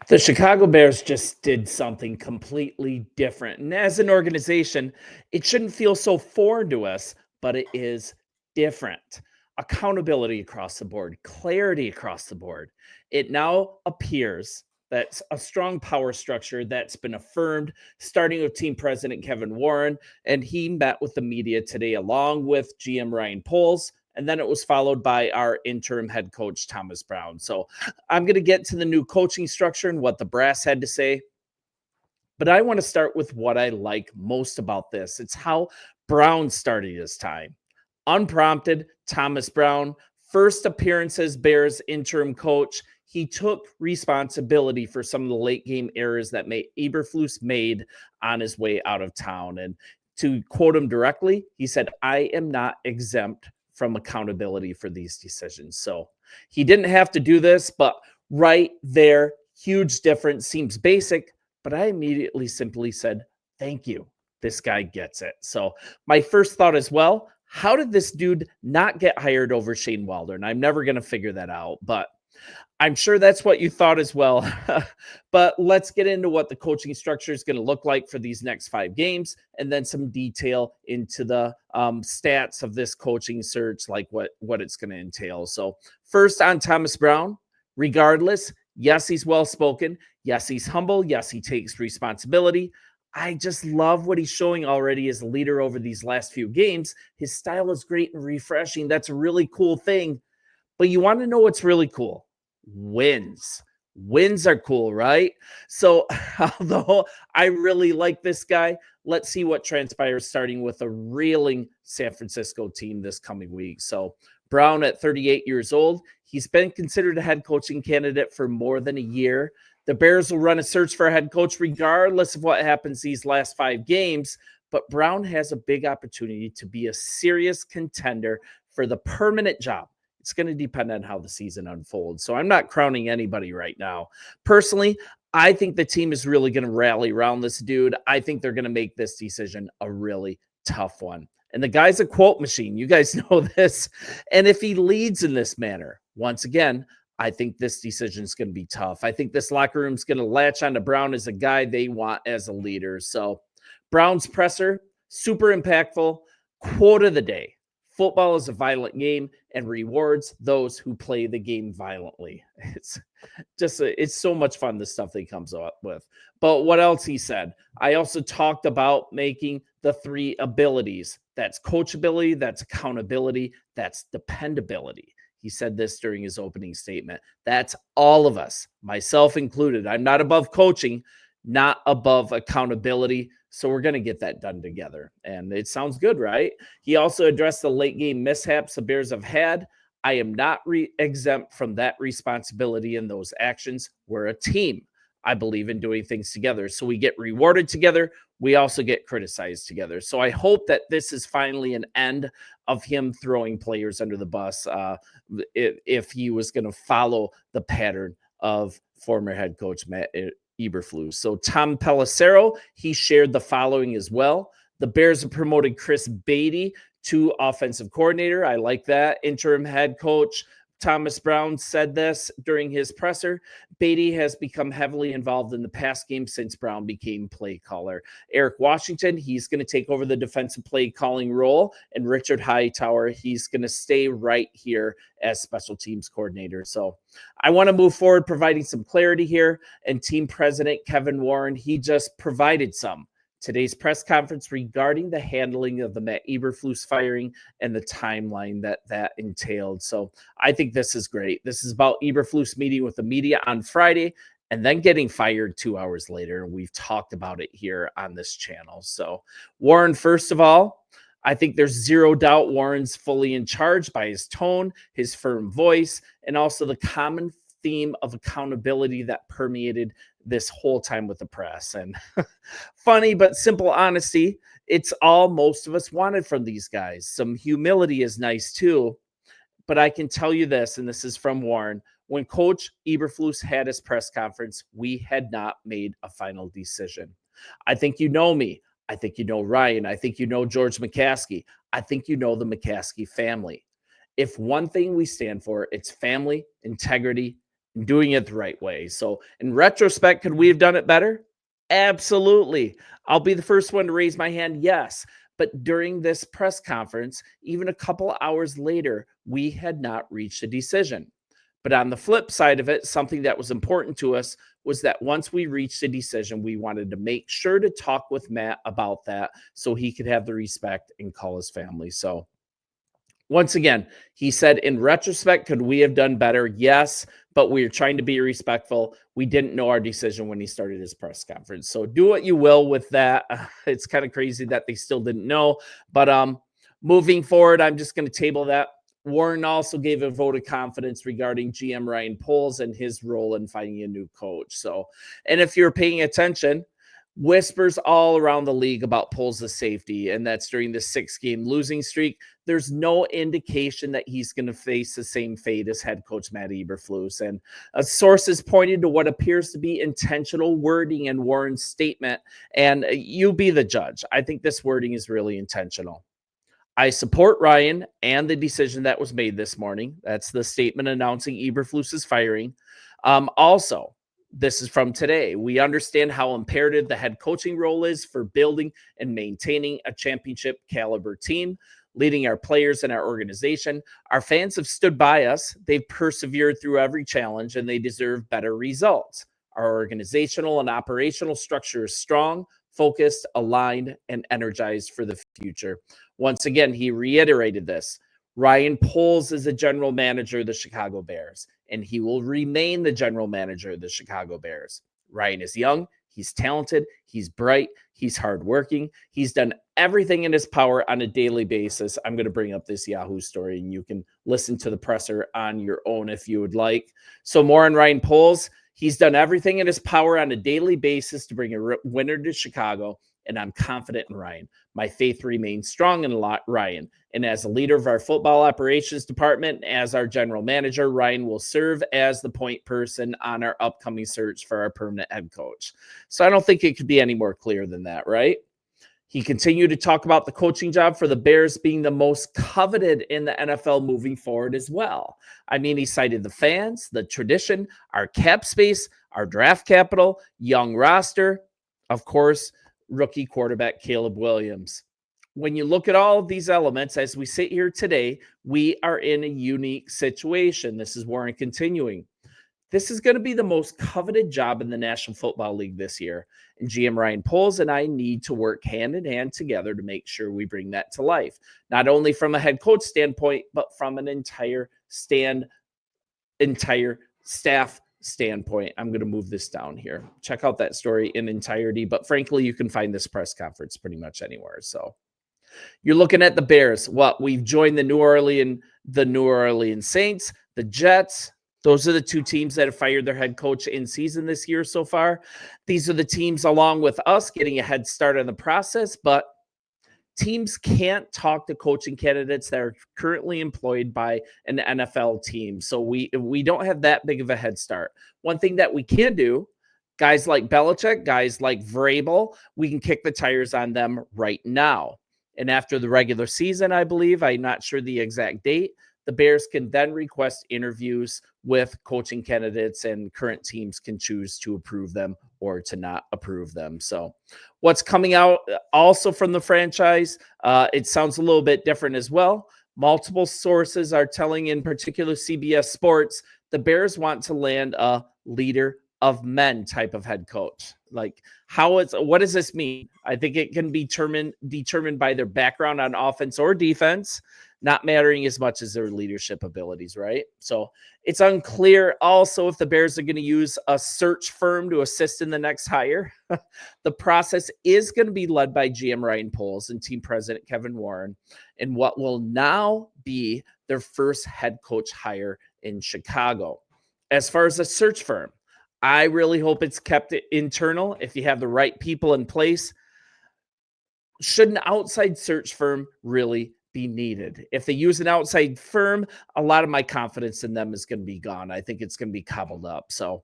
The Chicago Bears just did something completely different. And as an organization, it shouldn't feel so foreign to us, but it is different. Accountability across the board, clarity across the board. It now appears that's a strong power structure that's been affirmed, starting with team president Kevin Warren. And he met with the media today along with GM Ryan Poles. And then it was followed by our interim head coach, Thomas Brown. So I'm going to get to the new coaching structure and what the brass had to say. But I want to start with what I like most about this. It's how Brown started his time. Unprompted, Thomas Brown, first appearance as Bears interim coach. He took responsibility for some of the late game errors that Eberflus made on his way out of town. And to quote him directly, he said, "I am not exempt from accountability for these decisions." So he didn't have to do this, but right there, huge difference. Seems basic, but I immediately simply said, "Thank you. This guy gets it." So my first thought as well, how did this dude not get hired over Shane Waldron? I'm never going to figure that out, but I'm sure that's what you thought as well. But let's get into what the coaching structure is going to look like for these next 5 games, and then some detail into the stats of this coaching search, like what it's going to entail. So first on Thomas Brown, regardless, yes, he's well-spoken. Yes, he's humble. Yes, he takes responsibility. I just love what he's showing already as a leader over these last few games. His style is great and refreshing. That's a really cool thing. But you want to know what's really cool? Wins. Wins are cool, right? So, although I really like this guy, let's see what transpires starting with a reeling San Francisco team this coming week. So, Brown at 38 years old, he's been considered a head coaching candidate for more than a year. The Bears will run a search for a head coach regardless of what happens these last 5 games. But Brown has a big opportunity to be a serious contender for the permanent job. It's going to depend on how the season unfolds. So I'm not crowning anybody right now. Personally, I think the team is really going to rally around this dude. I think they're going to make this decision a really tough one. And the guy's a quote machine. You guys know this. And if he leads in this manner, once again, I think this decision is going to be tough. I think this locker room is going to latch onto Brown as a guy they want as a leader. So Brown's presser, super impactful. Quote of the day: football is a violent game and rewards those who play the game violently. It's so much fun, the stuff that he comes up with. But what else he said? I also talked about making the 3 abilities. That's coachability, that's accountability, that's dependability. He said this during his opening statement. That's all of us, myself included. I'm not above coaching, not above accountability. So we're going to get that done together. And it sounds good, right? He also addressed the late game mishaps the Bears have had. I am not exempt from that responsibility in those actions. We're a team. I believe in doing things together. So we get rewarded together. We also get criticized together. So I hope that this is finally an end of him throwing players under the bus if he was going to follow the pattern of former head coach Matt Eberflus. So Tom Pelissero, he shared the following as well. The Bears have promoted Chris Beatty to offensive coordinator. I like that. Interim head coach Thomas Brown said this during his presser. Beatty has become heavily involved in the pass game since Brown became play caller. Eric Washington, he's going to take over the defensive play calling role. And Richard Hightower, he's going to stay right here as special teams coordinator. So I want to move forward, providing some clarity here. And team president Kevin Warren, he just provided some. Today's press conference regarding the handling of the Matt Eberflus firing and the timeline that entailed. So I think this is great. This is about Eberflus meeting with the media on Friday and then getting fired 2 hours later. We've talked about it here on this channel. So Warren, first of all, I think there's zero doubt Warren's fully in charge by his tone, his firm voice, and also the common theme of accountability that permeated this whole time with the press. And funny but simple honesty, it's all most of us wanted from these guys. Some humility is nice too, but I can tell you this, and this is from Warren: when Coach Eberflus had his press conference, we had not made a final decision. I think you know me. I think you know Ryan. I think you know George McCaskey. I think you know the McCaskey family. If one thing we stand for, it's family, integrity, and doing it the right way. So, in retrospect, could we have done it better? Absolutely. I'll be the first one to raise my hand. Yes. But during this press conference, even a couple hours later, we had not reached a decision. But on the flip side of it, something that was important to us was that once we reached a decision, we wanted to make sure to talk with Matt about that so he could have the respect and call his family. So, once again, he said, in retrospect, could we have done better? Yes, but we are trying to be respectful. We didn't know our decision when he started his press conference. So do what you will with that. It's kind of crazy that they still didn't know. But moving forward, I'm just going to table that. Warren also gave a vote of confidence regarding GM Ryan Poles and his role in finding a new coach. So, and if you're paying attention, whispers all around the league about Poles' safety, and that's during the 6-game losing streak. There's no indication that he's going to face the same fate as head coach Matt Eberflus. And sources pointed to what appears to be intentional wording in Warren's statement, and you be the judge. I think this wording is really intentional. I support Ryan and the decision that was made this morning. That's the statement announcing Eberflus's firing. Also, this is from today. We understand how imperative the head coaching role is for building and maintaining a championship caliber team, leading our players and our organization. Our fans have stood by us. They've persevered through every challenge, and they deserve better results. Our organizational and operational structure is strong, focused, aligned, and energized for the future. Once again, he reiterated this. Ryan Poles is the general manager of the Chicago Bears, and he will remain the general manager of the Chicago Bears. Ryan is young, he's talented, he's bright, he's hardworking, he's done everything in his power on a daily basis. I'm going to bring up this Yahoo story, and you can listen to the presser on your own if you would like. So more on Ryan Poles. He's done everything in his power on a daily basis to bring a winner to Chicago, and I'm confident in Ryan. My faith remains strong in Ryan. And as a leader of our football operations department, as our general manager, Ryan will serve as the point person on our upcoming search for our permanent head coach. So I don't think it could be any more clear than that, right? He continued to talk about the coaching job for the Bears being the most coveted in the NFL moving forward as well. I mean, he cited the fans, the tradition, our cap space, our draft capital, young roster, of course, rookie quarterback Caleb Williams. When you look at all of these elements, as we sit here today, we are in a unique situation. This is Warren continuing. This is going to be the most coveted job in the National Football League this year. And GM Ryan Poles and I need to work hand in hand together to make sure we bring that to life, not only from a head coach standpoint, but from an entire staff standpoint. I'm going to move this down here. Check out that story in entirety. But frankly, you can find this press conference pretty much anywhere. So you're looking at the Bears. We've joined the New Orleans Saints, the Jets. Those are the two teams that have fired their head coach in season this year so far. These are the teams, along with us, getting a head start on the process, but teams can't talk to coaching candidates that are currently employed by an NFL team. So we don't have that big of a head start. One thing that we can do, guys like Belichick, guys like Vrabel, we can kick the tires on them right now. And after the regular season, I believe, I'm not sure the exact date, the Bears can then request interviews with coaching candidates, and current teams can choose to approve them or to not approve them. So what's coming out also from the franchise, it sounds a little bit different as well. Multiple sources are telling, in particular CBS Sports, the Bears want to land a leader of men type of head coach. Like, what does this mean? I think it can be determined by their background on offense or defense, not mattering as much as their leadership abilities, right? So it's unclear also if the Bears are going to use a search firm to assist in the next hire. The process is going to be led by GM Ryan Poles and team president Kevin Warren in what will now be their first head coach hire in Chicago. As far as a search firm, I really hope it's kept internal. If you have the right people in place, should an outside search firm really be needed? If they use an outside firm, a lot of my confidence in them is going to be gone. I think it's going to be cobbled up. So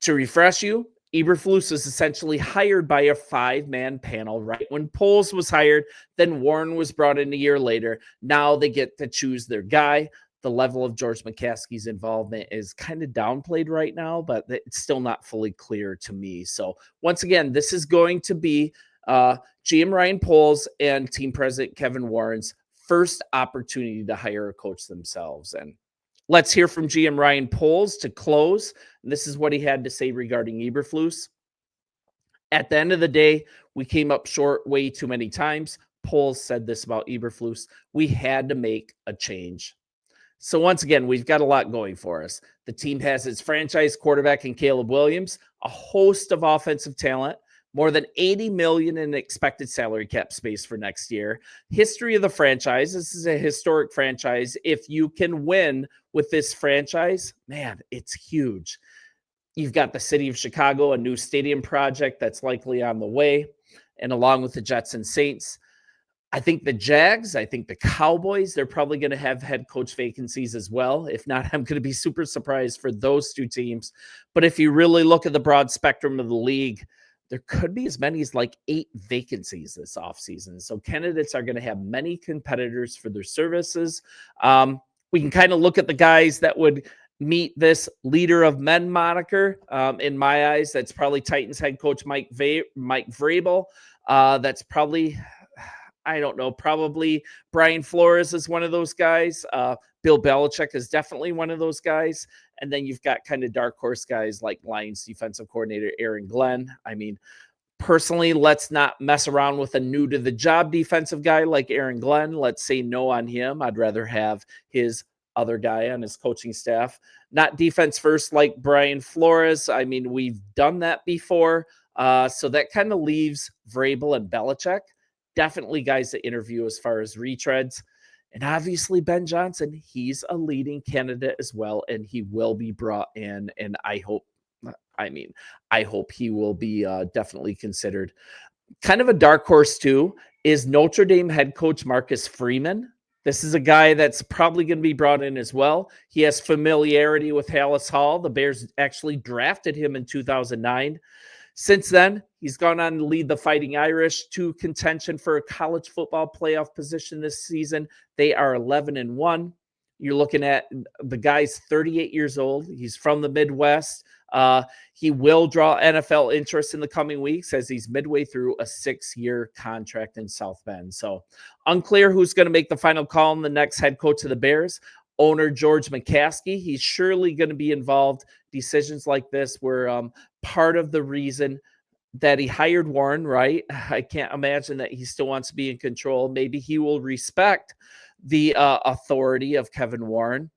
to refresh you, Eberflus was essentially hired by a 5-man panel, right? When Poles was hired, then Warren was brought in a year later. Now they get to choose their guy. the level of George McCaskey's involvement is kind of downplayed right now, but it's still not fully clear to me. So once again, this is going to be GM Ryan Poles and team president Kevin Warren's first opportunity to hire a coach themselves. And let's hear from GM Ryan Poles to close. This is what he had to say regarding Eberflus. At the end of the day, we came up short way too many times. Poles said this about Eberflus. We had to make a change. So once again, we've got a lot going for us. The team has its franchise quarterback in Caleb Williams, a host of offensive talent, more than $80 million in expected salary cap space for next year. History of the franchise. This is a historic franchise. If you can win with this franchise, man, it's huge. You've got the city of Chicago, a new stadium project that's likely on the way. And along with the Jets and Saints, I think the Jags, I think the Cowboys, they're probably going to have head coach vacancies as well. If not, I'm going to be super surprised for those two teams. But if you really look at the broad spectrum of the league, there could be as many as like 8 vacancies this offseason. So candidates are going to have many competitors for their services. We can kind of look at the guys that would meet this leader of men moniker. In my eyes, that's probably Titans head coach Mike Vrabel. That's probably... I don't know, probably Brian Flores is one of those guys. Bill Belichick is definitely one of those guys. And then you've got kind of dark horse guys like Lions defensive coordinator Aaron Glenn. I mean, personally, let's not mess around with a new to the job defensive guy like Aaron Glenn. Let's say no on him. I'd rather have his other guy on his coaching staff. Not defense first like Brian Flores. I mean, we've done that before. So that kind of leaves Vrabel and Belichick. Definitely guys to interview as far as retreads. And obviously Ben Johnson, he's a leading candidate as well, and he will be brought in. And I hope he will be definitely considered. Kind of a dark horse too is Notre Dame head coach Marcus Freeman. This is a guy that's probably going to be brought in as well. He has familiarity with Halas Hall. The Bears actually drafted him in 2009. Since then, he's gone on to lead the Fighting Irish to contention for a college football playoff position this season. They are 11-1. You're looking at the guy's 38 years old. He's from the Midwest. He will draw NFL interest in the coming weeks as he's midway through a 6-year contract in South Bend. So unclear who's going to make the final call on the next head coach of the Bears. Owner George McCaskey, he's surely going to be involved. Decisions like this were part of the reason that he hired Warren, right? I can't imagine that he still wants to be in control. Maybe he will respect the authority of Kevin Warren.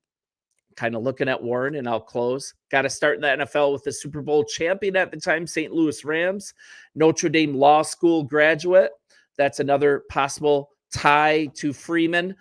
Kind of looking at Warren, and I'll close. Got to start in the NFL with the Super Bowl champion at the time, St. Louis Rams, Notre Dame Law School graduate. That's another possible tie to Freeman.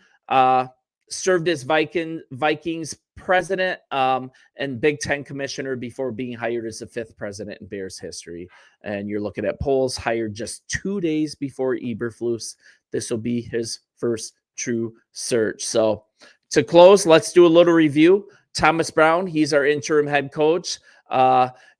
Served as Vikings president and Big Ten commissioner before being hired as the 5th president in Bears history. And you're looking at Poles hired just 2 days before Eberflus. This will be his first true search. So to close, let's do a little review. Thomas Brown, he's our interim head coach.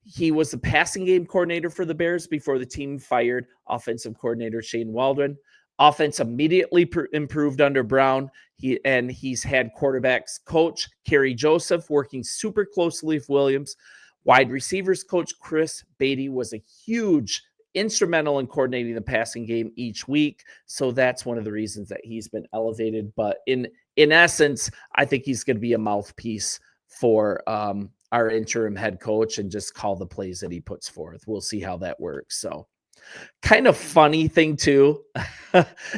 He was the passing game coordinator for the Bears before the team fired offensive coordinator Shane Waldron. Offense immediately improved under Brown. He's had quarterbacks coach Kerry Joseph working super closely with Williams. Wide receivers coach Chris Beatty was a huge instrumental in coordinating the passing game each week. So that's one of the reasons that he's been elevated. But in essence, I think he's going to be a mouthpiece for our interim head coach and just call the plays that he puts forth. We'll see how that works. So kind of funny thing too.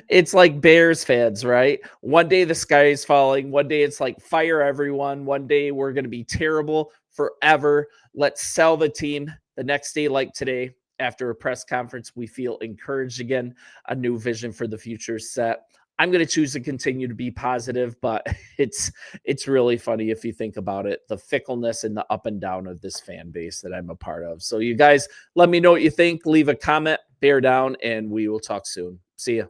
It's like Bears fans, right? One day the sky is falling. One day it's like fire everyone. One day we're going to be terrible forever. Let's sell the team. The next day, like today, after a press conference, we feel encouraged again. A new vision for the future set. I'm going to choose to continue to be positive, but it's really funny if you think about it, the fickleness and the up and down of this fan base that I'm a part of. So you guys, let me know what you think. Leave a comment, bear down, and we will talk soon. See ya.